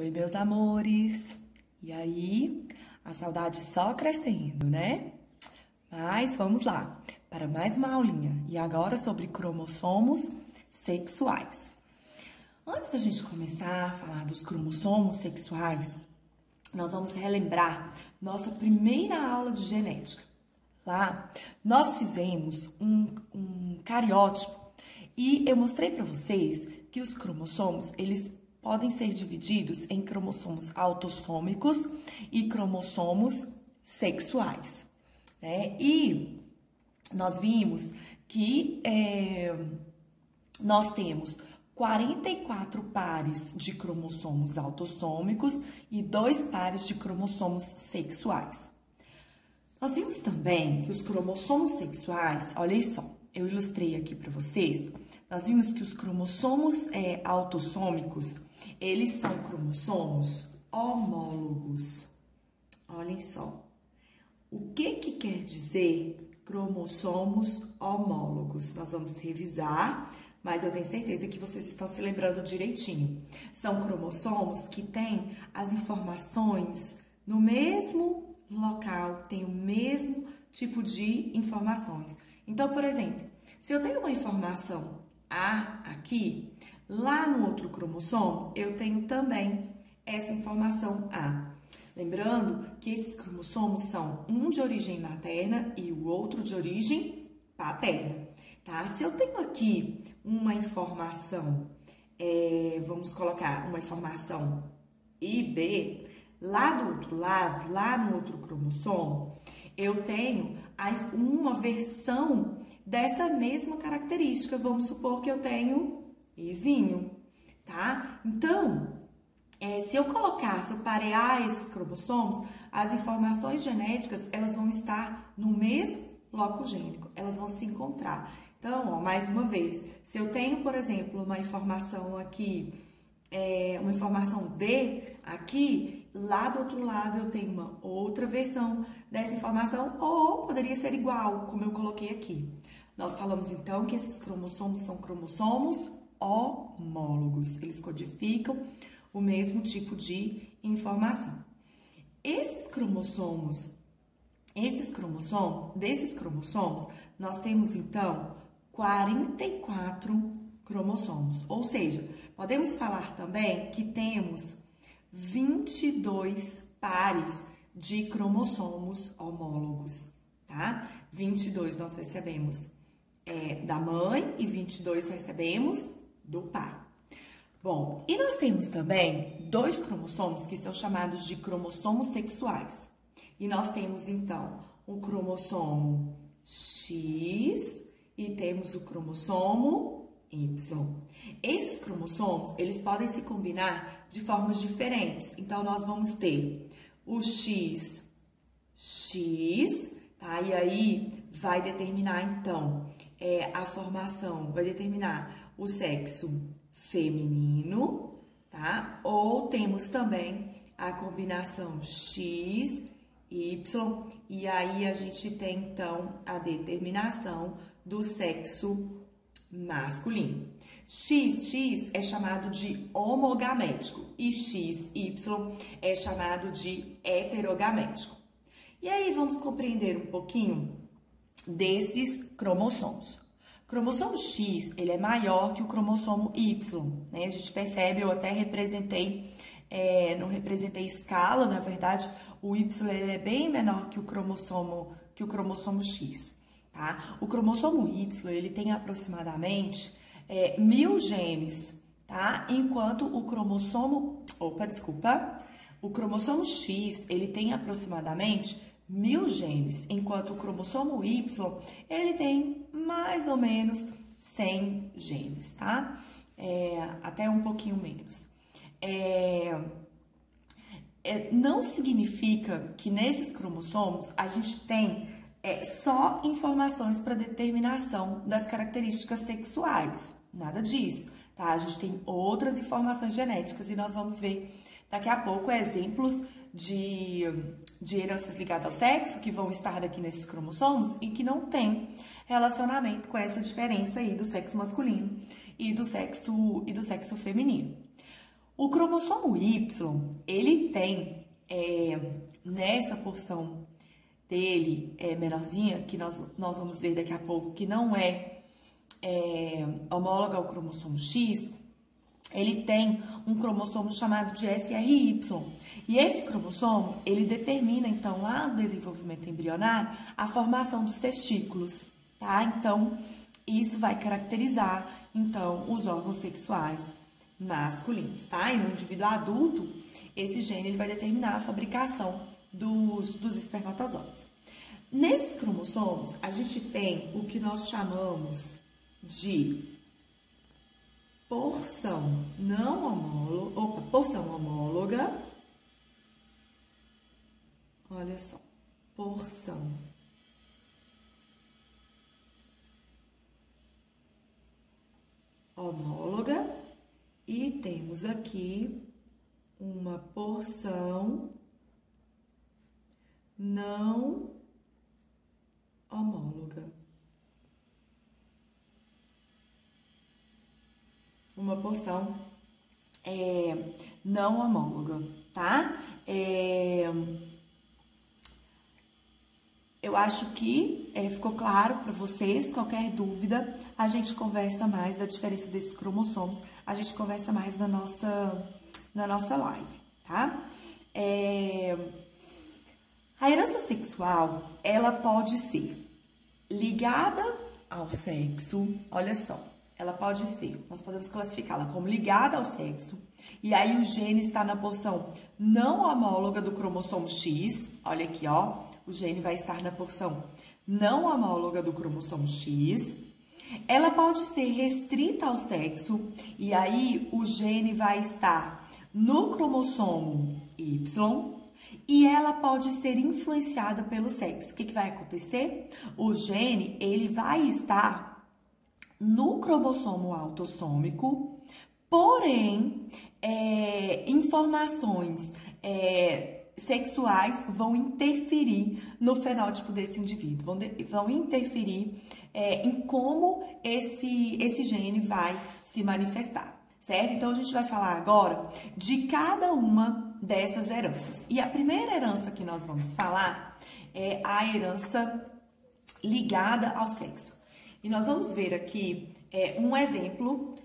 Oi, meus amores! E aí, a saudade só crescendo, né? Mas vamos lá, para mais uma aulinha. E agora sobre cromossomos sexuais. Antes da gente começar a falar dos cromossomos sexuais, nós vamos relembrar nossa primeira aula de genética. Lá, nós fizemos um cariótipo e eu mostrei para vocês que os cromossomos, eles podem ser divididos em cromossomos autossômicos e cromossomos sexuais, né? E nós vimos que nós temos 44 pares de cromossomos autossômicos e 2 pares de cromossomos sexuais. Nós vimos também que os cromossomos sexuais, olha só, eu ilustrei aqui para vocês, nós vimos que os cromossomos autossômicos, eles são cromossomos homólogos. Olhem só. O que quer dizer cromossomos homólogos? Nós vamos revisar, mas eu tenho certeza que vocês estão se lembrando direitinho. São cromossomos que têm as informações no mesmo local, tem o mesmo tipo de informações. Então, por exemplo, se eu tenho uma informação A aqui, lá no outro cromossomo, eu tenho também essa informação A. Lembrando que esses cromossomos são um de origem materna e o outro de origem paterna, tá? Se eu tenho aqui uma informação, vamos colocar uma informação IB, lá do outro lado, lá no outro cromossomo, eu tenho uma versão dessa mesma característica. Vamos supor que eu tenho Izinho, tá? Então, se eu parear esses cromossomos, as informações genéticas, elas vão estar no mesmo bloco gênico, elas vão se encontrar. Então, ó, mais uma vez, se eu tenho, por exemplo, uma informação aqui, uma informação D aqui, lá do outro lado eu tenho uma outra versão dessa informação, ou poderia ser igual, como eu coloquei aqui. Nós falamos, então, que esses cromossomos são cromossomos homólogos. Eles codificam o mesmo tipo de informação. Desses cromossomos, nós temos, então, 44 cromossomos. Ou seja, podemos falar também que temos 22 pares de cromossomos homólogos, tá? 22 nós recebemos da mãe e 22 recebemos do pai. Bom, e nós temos também 2 cromossomos que são chamados de cromossomos sexuais. E nós temos, então, o cromossomo X e temos o cromossomo Y. Esses cromossomos, eles podem se combinar de formas diferentes. Então, nós vamos ter o XX, tá? E aí, vai determinar, então, a formação, vai determinar o sexo feminino, tá? Ou temos também a combinação X, Y, e aí a gente tem, então, a determinação do sexo masculino. XX é chamado de homogamético e XY é chamado de heterogamético. E aí vamos compreender um pouquinho desses cromossomos. O cromossomo X, ele é maior que o cromossomo Y, né? A gente percebe, eu até representei, não representei escala, na verdade, o Y ele é bem menor que o cromossomo X, tá? O cromossomo Y, ele tem aproximadamente 1000 genes, tá? Enquanto o cromossomo X, ele tem aproximadamente 1000 genes, enquanto o cromossomo Y, ele tem mais ou menos 100 genes, tá? Até um pouquinho menos. Não significa que nesses cromossomos a gente tem só informações para determinação das características sexuais, nada disso, tá? A gente tem outras informações genéticas e nós vamos ver daqui a pouco exemplos de heranças ligadas ao sexo que vão estar aqui nesses cromossomos e que não tem relacionamento com essa diferença aí do sexo masculino e do sexo feminino. O cromossomo Y, ele tem nessa porção dele menorzinha, que nós vamos ver daqui a pouco, que não é homóloga ao cromossomo X, ele tem um cromossomo chamado de SRY. E esse cromossomo, ele determina, então, lá no desenvolvimento embrionário, a formação dos testículos, tá? Então, isso vai caracterizar, então, os órgãos sexuais masculinos, tá? E no indivíduo adulto, esse gene ele vai determinar a fabricação dos espermatozoides. Nesses cromossomos, a gente tem o que nós chamamos de porção homóloga. Olha só, porção homóloga e temos aqui uma porção não homóloga. Uma porção não homóloga, tá? Eu acho que ficou claro para vocês. Qualquer dúvida, a gente conversa mais da diferença desses cromossomos. A gente conversa mais na nossa live, tá? A herança sexual, ela pode ser ligada ao sexo. Olha só, ela pode ser, nós podemos classificá-la como ligada ao sexo. E aí o gene está na porção não homóloga do cromossomo X. Olha aqui, ó. O gene vai estar na porção não homóloga do cromossomo X. Ela pode ser restrita ao sexo, e aí o gene vai estar no cromossomo Y, e ela pode ser influenciada pelo sexo. O que vai acontecer? O gene, ele vai estar no cromossomo autossômico, porém, informações sexuais vão interferir no fenótipo desse indivíduo, vão interferir em como esse gene vai se manifestar, certo? Então, a gente vai falar agora de cada uma dessas heranças. E a primeira herança que nós vamos falar é a herança ligada ao sexo. E nós vamos ver aqui um exemplo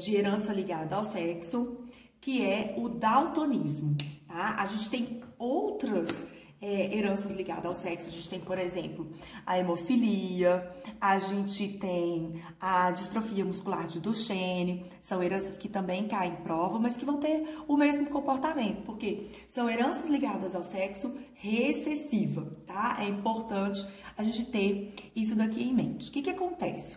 de herança ligada ao sexo, que é o daltonismo, tá? A gente tem outras heranças ligadas ao sexo. A gente tem, por exemplo, a hemofilia, a gente tem a distrofia muscular de Duchenne. São heranças que também caem em prova, mas que vão ter o mesmo comportamento, porque são heranças ligadas ao sexo recessiva, tá? É importante a gente ter isso daqui em mente. O que acontece?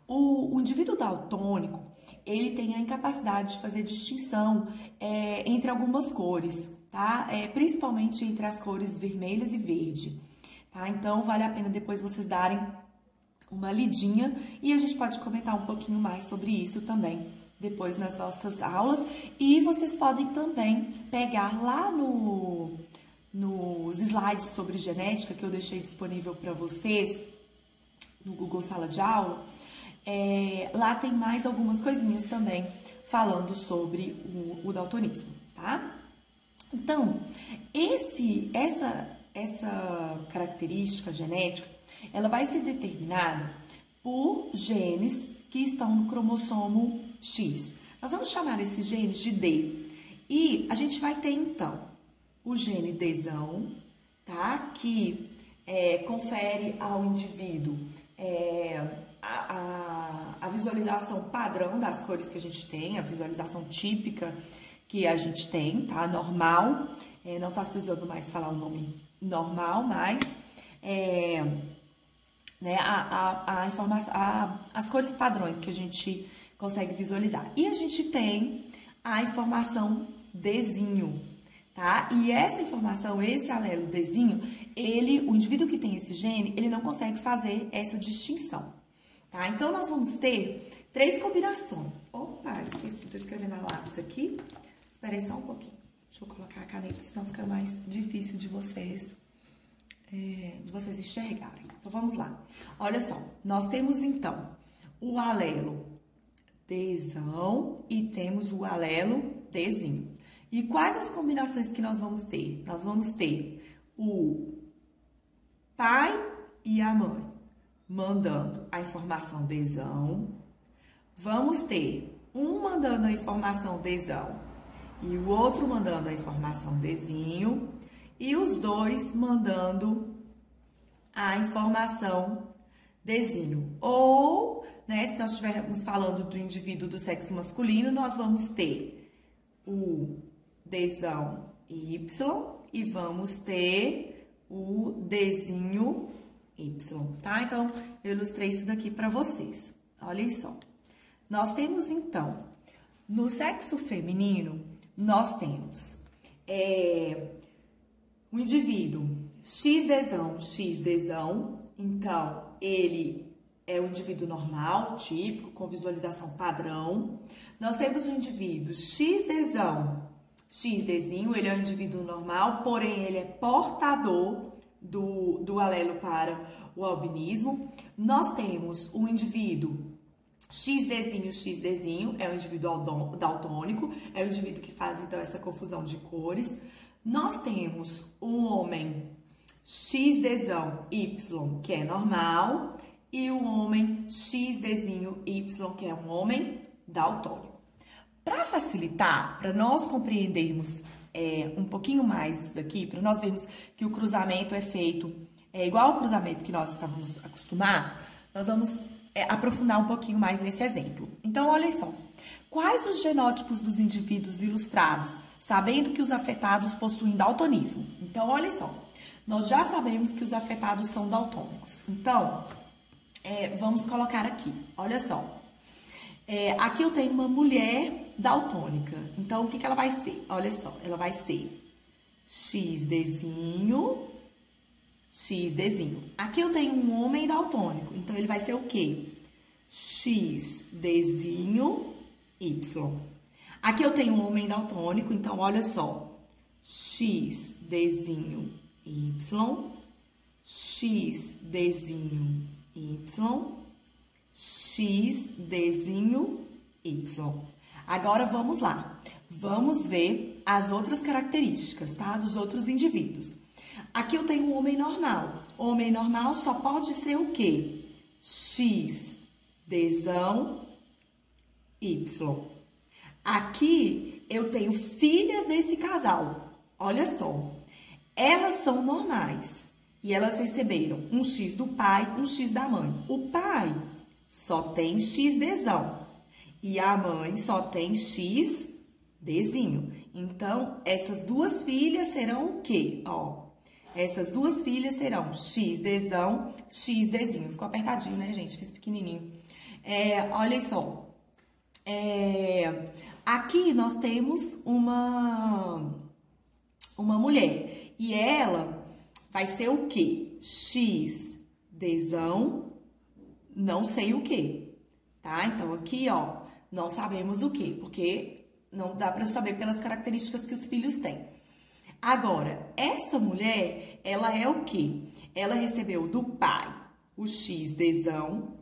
O indivíduo daltônico, ele tem a incapacidade de fazer distinção entre algumas cores, tá? Principalmente entre as cores vermelhas e verde, tá? Então, vale a pena depois vocês darem uma lidinha e a gente pode comentar um pouquinho mais sobre isso também depois nas nossas aulas. E vocês podem também pegar lá nos slides sobre genética que eu deixei disponível para vocês no Google Sala de Aula. Lá tem mais algumas coisinhas também falando sobre o daltonismo, tá? Então, essa característica genética, ela vai ser determinada por genes que estão no cromossomo X. Nós vamos chamar esses genes de D. E a gente vai ter, então, o gene Dzão, tá? Que confere ao indivíduo a visualização padrão das cores que a gente tem, a visualização típica que a gente tem, tá? Normal, não tá se usando mais falar o nome normal, mas as cores padrões que a gente consegue visualizar. E a gente tem a informação Dzinho, tá? E essa informação, esse alelo Dzinho, o indivíduo que tem esse gene, ele não consegue fazer essa distinção, tá? Então, nós vamos ter 3 combinações. Opa, esqueci, tô escrevendo a lápis aqui. Espera aí só um pouquinho. Deixa eu colocar a caneta, senão fica mais difícil de vocês enxergarem. Então, vamos lá. Olha só, nós temos, então, o alelo Dzão e temos o alelo Dzinho. E quais as combinações que nós vamos ter? Nós vamos ter o pai e a mãe mandando a informação Dzão. Vamos ter um mandando a informação Dzão e o outro mandando a informação Dzinho. E os dois mandando a informação Dzinho. Ou, né, se nós estivermos falando do indivíduo do sexo masculino, nós vamos ter o Dzão Y e vamos ter o Dzinho Y, tá? Então, eu ilustrei isso daqui para vocês. Olha só. Nós temos, então, no sexo feminino, nós temos o indivíduo XDzão. Então, ele é um indivíduo normal, típico, com visualização padrão. Nós temos o indivíduo XDzinho, ele é um indivíduo normal, porém ele é portador do alelo para o albinismo. Nós temos o indivíduo XDzinho, é um indivíduo daltônico, é um indivíduo que faz, então, essa confusão de cores. Nós temos um homem XDzão Y, que é normal, e o homem XDzinho Y, que é um homem daltônico. Para facilitar, para nós compreendermos um pouquinho mais isso daqui, para nós vermos que o cruzamento é feito igual ao cruzamento que nós estávamos acostumados, nós vamos aprofundar um pouquinho mais nesse exemplo. Então, olha só. Quais os genótipos dos indivíduos ilustrados, sabendo que os afetados possuem daltonismo? Então, olha só. Nós já sabemos que os afetados são daltônicos. Então, vamos colocar aqui. Olha só. Aqui eu tenho uma mulher daltônica. Então, o que ela vai ser? Olha só. Ela vai ser XDzinho. Aqui eu tenho um homem daltônico. Então, ele vai ser o quê? XDzinho Y. Aqui eu tenho um homem daltônico. Então, olha só. XDzinho Y. XDzinho Y. XDzinho Y. Agora, vamos lá. Vamos ver as outras características, tá? Dos outros indivíduos. Aqui eu tenho um homem normal. Homem normal só pode ser o quê? XDzão Y. Aqui eu tenho filhas desse casal. Olha só. Elas são normais. E elas receberam um X do pai, um X da mãe. O pai só tem XDzão. E a mãe só tem XDzinho. Então, essas duas filhas serão o quê? Ó. Essas duas filhas serão XDzão, XDzinho. Ficou apertadinho, né, gente? Fiz pequenininho. Olha só. Aqui nós temos uma mulher. E ela vai ser o quê? XDzão, não sei o quê. Tá? Então, aqui, ó, não sabemos o quê. Porque não dá para saber pelas características que os filhos têm. Agora, essa mulher, ela é o quê? Ela recebeu do pai o XDzão,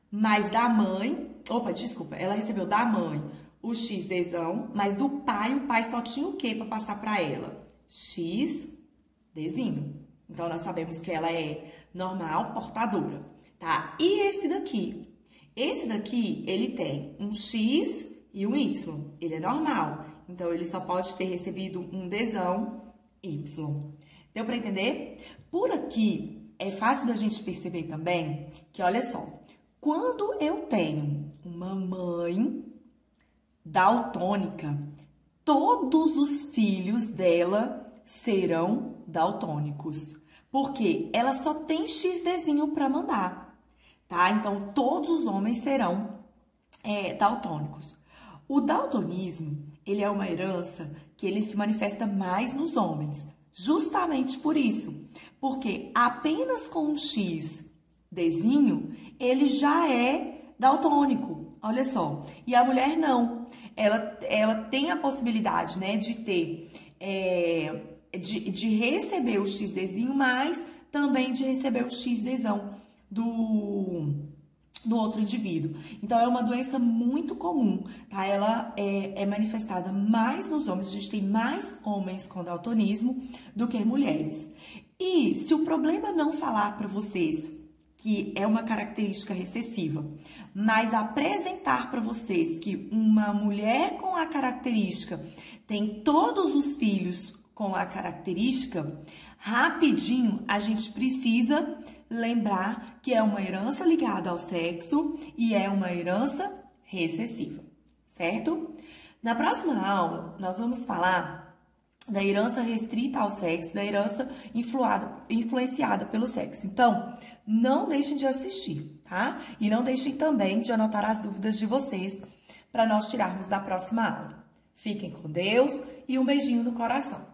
mas da mãe... Opa, desculpa. Ela recebeu da mãe o XDzão, mas do pai, o pai só tinha o quê para passar para ela? XDzinho. Então, nós sabemos que ela é normal, portadora, tá? E esse daqui? Esse daqui, ele tem um X e um Y. Ele é normal. Então, ele só pode ter recebido um Dzão Y. Deu para entender? Por aqui, é fácil da gente perceber também que, olha só, quando eu tenho uma mãe daltônica, todos os filhos dela serão daltônicos. Porque ela só tem XDzinho para mandar, tá? Então, todos os homens serão daltônicos. O daltonismo, ele é uma herança que ele se manifesta mais nos homens, justamente por isso. Porque apenas com um XDzinho, ele já é daltônico, olha só. E a mulher não. Ela tem a possibilidade, né, de ter, de receber o XDzinho, mas também de receber o XDzão no outro indivíduo. Então, é uma doença muito comum, tá? Ela é manifestada mais nos homens, a gente tem mais homens com daltonismo do que mulheres. E se o problema não falar para vocês que é uma característica recessiva, mas apresentar para vocês que uma mulher com a característica tem todos os filhos com a característica, rapidinho a gente precisa lembrar que é uma herança ligada ao sexo e é uma herança recessiva, certo? Na próxima aula, nós vamos falar da herança restrita ao sexo, da herança influenciada pelo sexo. Então, não deixem de assistir, tá? E não deixem também de anotar as dúvidas de vocês para nós tirarmos da próxima aula. Fiquem com Deus e um beijinho no coração.